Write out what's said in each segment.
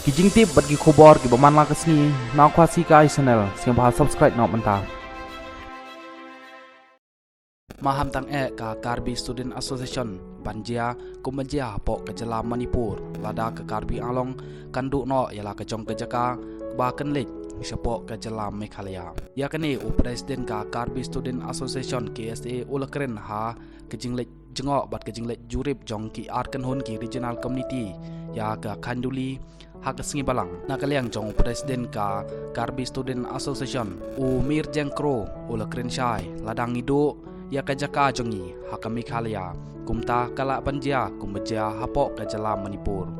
Kijing tip bat gi khobor gi baman la kasni na khwasi kai channel siang ba subscribe nok manta Maham tang ka Karbi Student Association Banjia Kumbajia po kejala Manipur lada ke Karbi Anglong kandu no yala ke jong kejaka ba kan lek sepo kejala Meghalaya ya kene u presiden ka Karbi Student Association KSA ulakren ha kejing lek jengok bat kejing lek jurip jong ki art kan hun ki regional community ya ka Khanduli hak sengi balang nakaliang jong presiden ka Karbi Student Association u Mir Jengkro ulakren shai ladang idu ya kajaka jongi hak Meghalaya kumta kala Banjia Kumbajia hapok kejala Manipur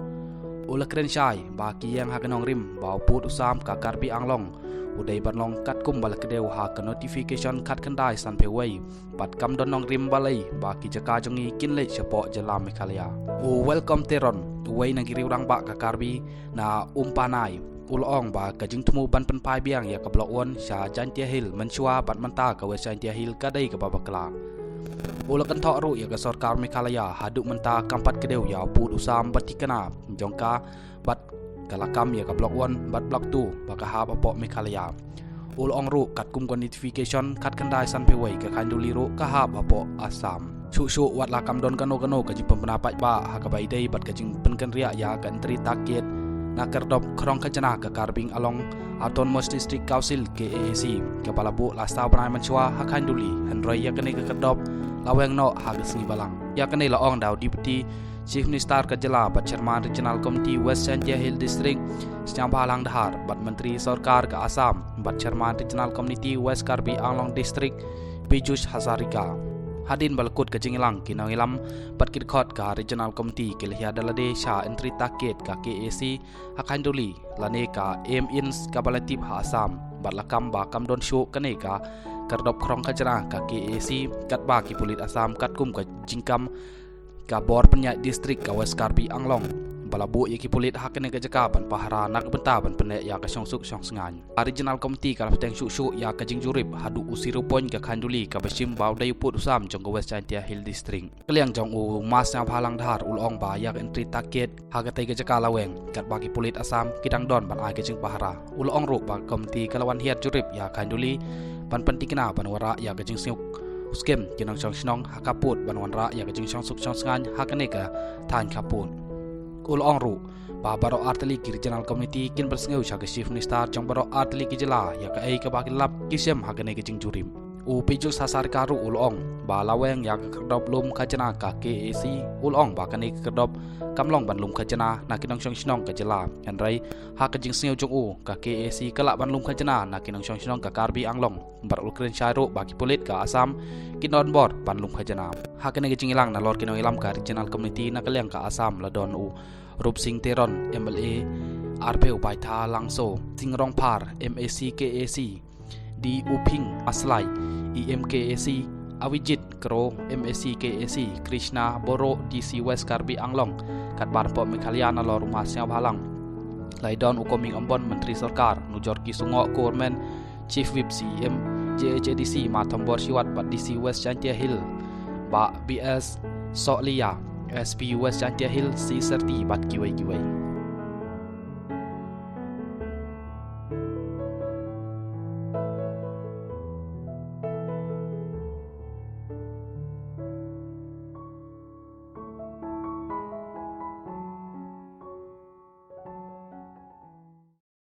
ulakren shai ba ki yang hakanong rim ba put usam ka Karbi Anglong udai barlong kat kum bal kedeu ha ka notification kat kandai san pewai pat kam don nong rim balai ba ki jaka jongi kin le sepo jala Meghalaya u welcome teron uwai nang giri urang ba ka Karbi na umpanai ulong ba ka jing tumu ban pen pai biang ya ka blok won sha jantia hil menchua bat menta ka we jantia hil kadai ka babakla ulakan thok ru ya ka sarkar Meghalaya haduk menta kampat kedeu ya put usam batikana jongka bat kalakam ya ka blok 1 bat blok 2 baka ha apa Meghalaya ulong ru kat kum kon notification kat kandai san pewai ka Khanduli ru ka ha apa Assam chu wat lakam don kano ka jing pendapat ba ha ka bai dei bat ka jing penkan ria ya ka entri target nakar dop krong kajana ka Karbing along Autonomous District Council KAAC kepala bu lasta banai menchua ha Khanduli handroi ya kene ka dop laweng no ha gesni balang ya kene la ong daw deputy Chief Minister Kajala bat Chairman Regional Committee West Jantia Hill District Siang Balang Dahar bat Menteri Sarkar ke Assam bat Chairman Regional Committee West Karbi Anglong District Piyush Hazarika hadin balakut ke jingilang kinang ilam bat kidkhot ka Regional Committee ke lihia dalade sha entry target ka KAC ha Khanduli lane ka ins ka balatip ha Assam bat lakam ba kam don shu kane ka kardop krong kajana ka KAC kat ba ki pulit Assam kat kum ka jingkam ka bor penyat distrik ka West Karbi Anglong balabu yaki pulit hakene ka jaka ban pahara nak benta ban penek ya ka syongsuk syongsengan Regional Committee ka lateng syuk ya ka jing jurip hadu usiru poin ka Khanduli ka basim bau dai put usam jong ka West Jantia Hill District kaliang jong u mas nya phalang dhar ulong ba ya entry target ha ka tai ka jaka laweng kat bagi pulit Assam kidang don ban ai ka jing pahara ulong ru ba committee kalawan hiat jurip ya Khanduli ban pentikna ban wara ya ka jing syuk skem kinang syong hakaput ban wanra ya ka jing syongsuk syongsengan hakane ka than kaput ulong ru ba baro artli ki regional committee kin bersengeu sha chief minister jong baro artli ki jela ya ka ei ka ba lap kisem hagane ki jing jurim u piju sasar karu ulong ba laweng ya ka kedop lum khajana ka KAC ulong ba kane kedop kamlong ban lum khajana na kinong syong ka jela enrai ha ka jing sengeu jong u ka KAC kala ban lum khajana na kinong syong ka Karbi Anglong bar ulkren syairu ba ki pulit ka Assam kinon bor ban lum khajana ha kane ki jing ilang na lor kinong ilam ka regional committee na kaliang ka Assam ladon u Rup Singh Teron MLA RP Upai Tha Langso Singrong Par MAC KAC di Uping Aslai EMKAC Awijit Kro MAC KAC Krishna Boro DC West Karbi Anglong kat bar po Meghalaya na lor rumah Siang Balang laidon ukoming ambon Menteri Sarkar Nujor Ki Sungo Government Chief Whip CM JHDC Matambor Siwat bat DC West Jantia Hill ba BS Soklia SP West Jantia Hill C30 bat kiwai